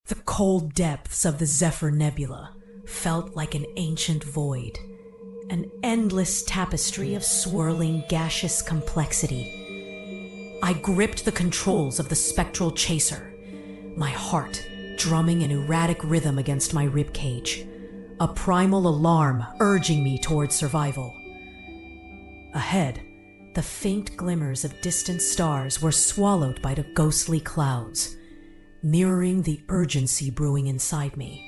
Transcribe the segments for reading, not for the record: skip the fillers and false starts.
The cold depths of the Zephyr Nebula felt like an ancient void, an endless tapestry of swirling gaseous complexity. I gripped the controls of the spectral chaser, my heart drumming an erratic rhythm against my ribcage, a primal alarm urging me towards survival. Ahead, the faint glimmers of distant stars were swallowed by the ghostly clouds, mirroring the urgency brewing inside me.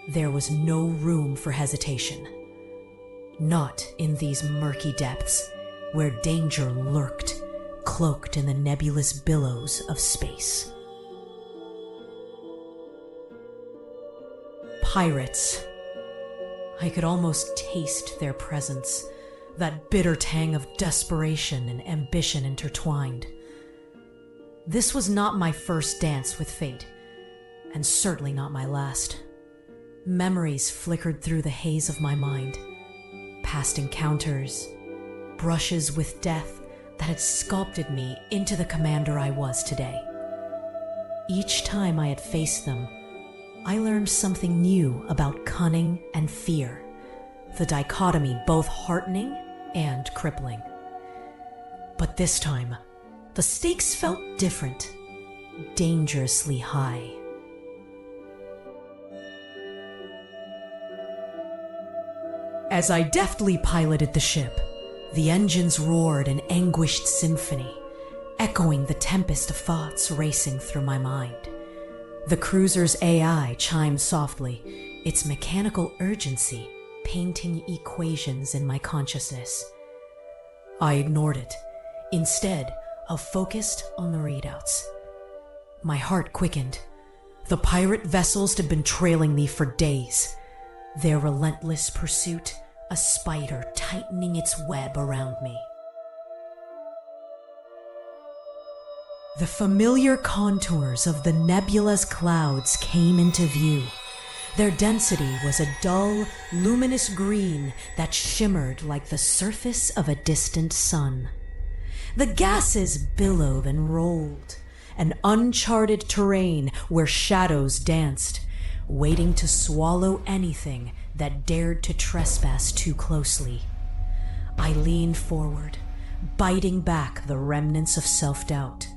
There was no room for hesitation. Not in these murky depths, where danger lurked, cloaked in the nebulous billows of space. Pirates. I could almost taste their presence, that bitter tang of desperation and ambition intertwined. This was not my first dance with fate, and certainly not my last. Memories flickered through the haze of my mind, past encounters, brushes with death that had sculpted me into the commander I was today. Each time I had faced them, I learned something new about cunning and fear, the dichotomy both heartening and crippling. But this time, the stakes felt different, dangerously high. As I deftly piloted the ship, the engines roared an anguished symphony, echoing the tempest of thoughts racing through my mind. The cruiser's AI chimed softly, its mechanical urgency painting equations in my consciousness. I ignored it, instead of focused on the readouts. My heart quickened. The pirate vessels had been trailing me for days, their relentless pursuit a spider tightening its web around me. The familiar contours of the nebula's clouds came into view. Their density was a dull, luminous green that shimmered like the surface of a distant sun. The gases billowed and rolled, an uncharted terrain where shadows danced, waiting to swallow anything that dared to trespass too closely. I leaned forward, biting back the remnants of self-doubt.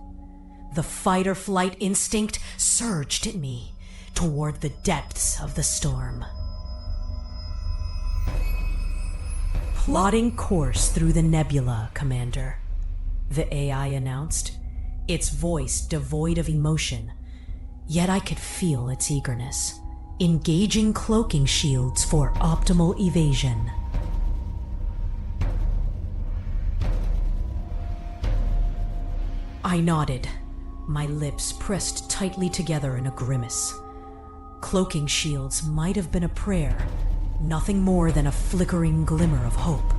The fight-or-flight instinct surged in me toward the depths of the storm. Plotting course through the nebula, Commander, the AI announced, its voice devoid of emotion, yet I could feel its eagerness, engaging cloaking shields for optimal evasion. I nodded, my lips pressed tightly together in a grimace. Cloaking shields might have been a prayer, nothing more than a flickering glimmer of hope.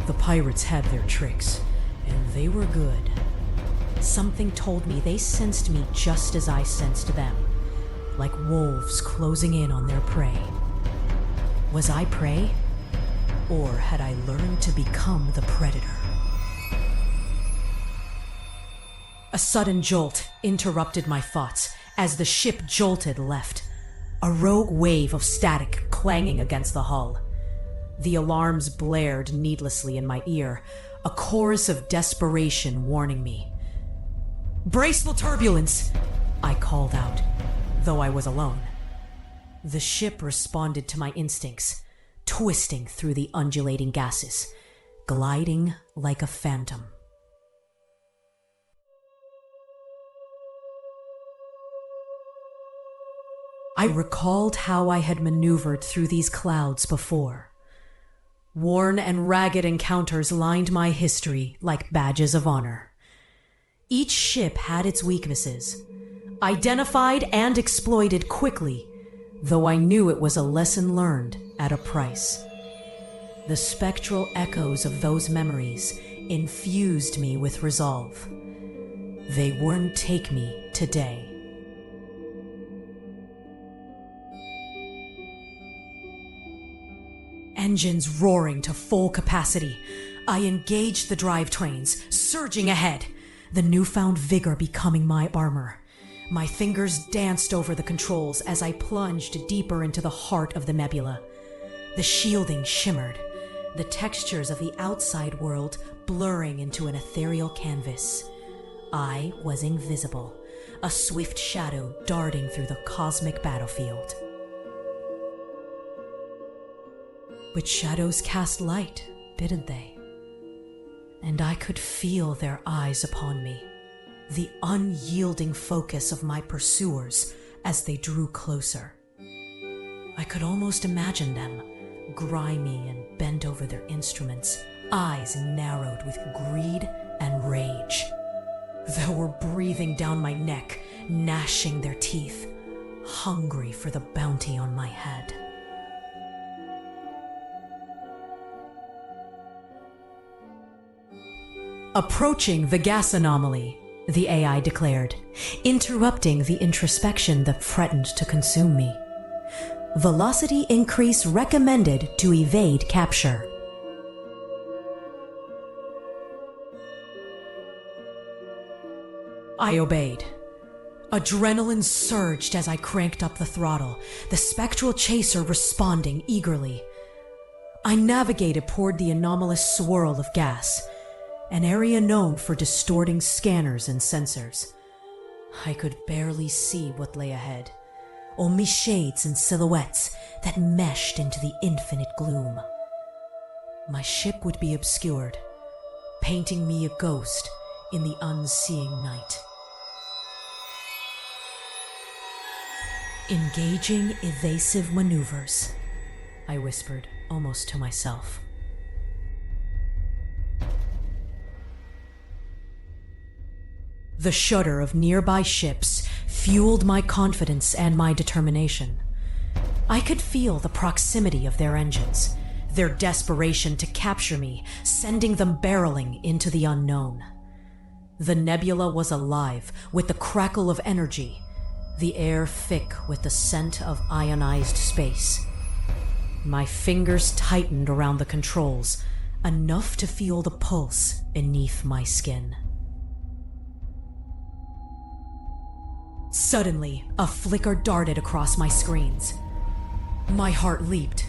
The pirates had their tricks, and they were good. Something told me they sensed me just as I sensed them, like wolves closing in on their prey. Was I prey? Or had I learned to become the predator? A sudden jolt interrupted my thoughts as the ship jolted left, a rogue wave of static clanging against the hull. The alarms blared needlessly in my ear, a chorus of desperation warning me. "Brace for turbulence!" I called out, though I was alone. The ship responded to my instincts, twisting through the undulating gases, gliding like a phantom. I recalled how I had maneuvered through these clouds before. Worn and ragged encounters lined my history like badges of honor. Each ship had its weaknesses, identified and exploited quickly, though I knew it was a lesson learned at a price. The spectral echoes of those memories infused me with resolve. They wouldn't take me today. Engines roaring to full capacity, I engaged the drivetrains, surging ahead, the newfound vigor becoming my armor. My fingers danced over the controls as I plunged deeper into the heart of the nebula. The shielding shimmered, the textures of the outside world blurring into an ethereal canvas. I was invisible, a swift shadow darting through the cosmic battlefield. But shadows cast light, didn't they? And I could feel their eyes upon me, the unyielding focus of my pursuers as they drew closer. I could almost imagine them, grimy and bent over their instruments, eyes narrowed with greed and rage. They were breathing down my neck, gnashing their teeth, hungry for the bounty on my head. Approaching the gas anomaly, the AI declared, interrupting the introspection that threatened to consume me. Velocity increase recommended to evade capture. I obeyed. Adrenaline surged as I cranked up the throttle, the spectral chaser responding eagerly. I navigated toward the anomalous swirl of gas, an area known for distorting scanners and sensors. I could barely see what lay ahead, only shades and silhouettes that meshed into the infinite gloom. My ship would be obscured, painting me a ghost in the unseeing night. Engaging evasive maneuvers, I whispered, almost to myself. The shudder of nearby ships fueled my confidence and my determination. I could feel the proximity of their engines, their desperation to capture me, sending them barreling into the unknown. The nebula was alive with the crackle of energy, the air thick with the scent of ionized space. My fingers tightened around the controls, enough to feel the pulse beneath my skin. Suddenly, a flicker darted across my screens. My heart leaped.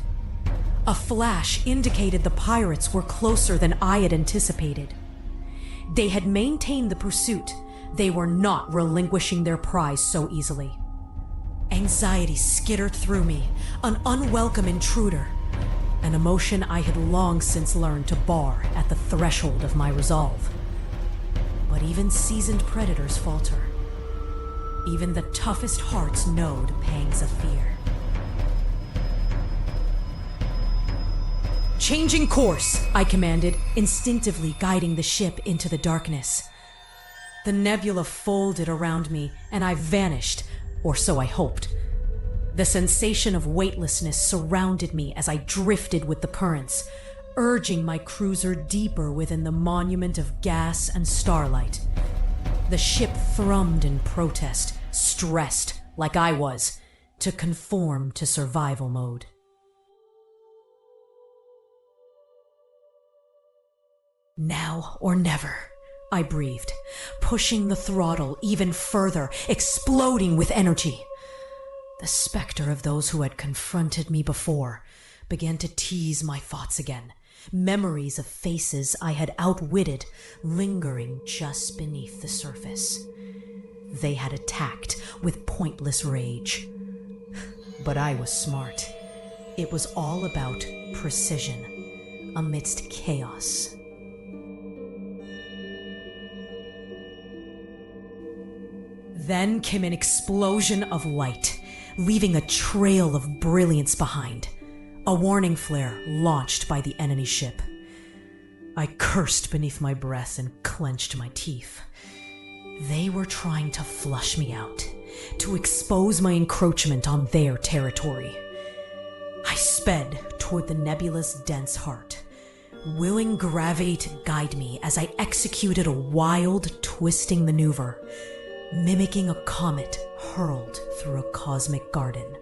A flash indicated the pirates were closer than I had anticipated. They had maintained the pursuit. They were not relinquishing their prize so easily. Anxiety skittered through me, an unwelcome intruder, an emotion I had long since learned to bar at the threshold of my resolve. But even seasoned predators falter. Even the toughest hearts know the pangs of fear. Changing course, I commanded, instinctively guiding the ship into the darkness. The nebula folded around me, and I vanished, or so I hoped. The sensation of weightlessness surrounded me as I drifted with the currents, urging my cruiser deeper within the monument of gas and starlight. The ship thrummed in protest, stressed, like I was, to conform to survival mode. Now or never, I breathed, pushing the throttle even further, exploding with energy. The specter of those who had confronted me before began to tease my thoughts again, memories of faces I had outwitted lingering just beneath the surface. They had attacked with pointless rage. But I was smart. It was all about precision amidst chaos. Then came an explosion of light, leaving a trail of brilliance behind. A warning flare launched by the enemy ship. I cursed beneath my breath and clenched my teeth. They were trying to flush me out, to expose my encroachment on their territory. I sped toward the nebula's dense heart, willing gravity to guide me as I executed a wild, twisting maneuver, mimicking a comet hurled through a cosmic garden.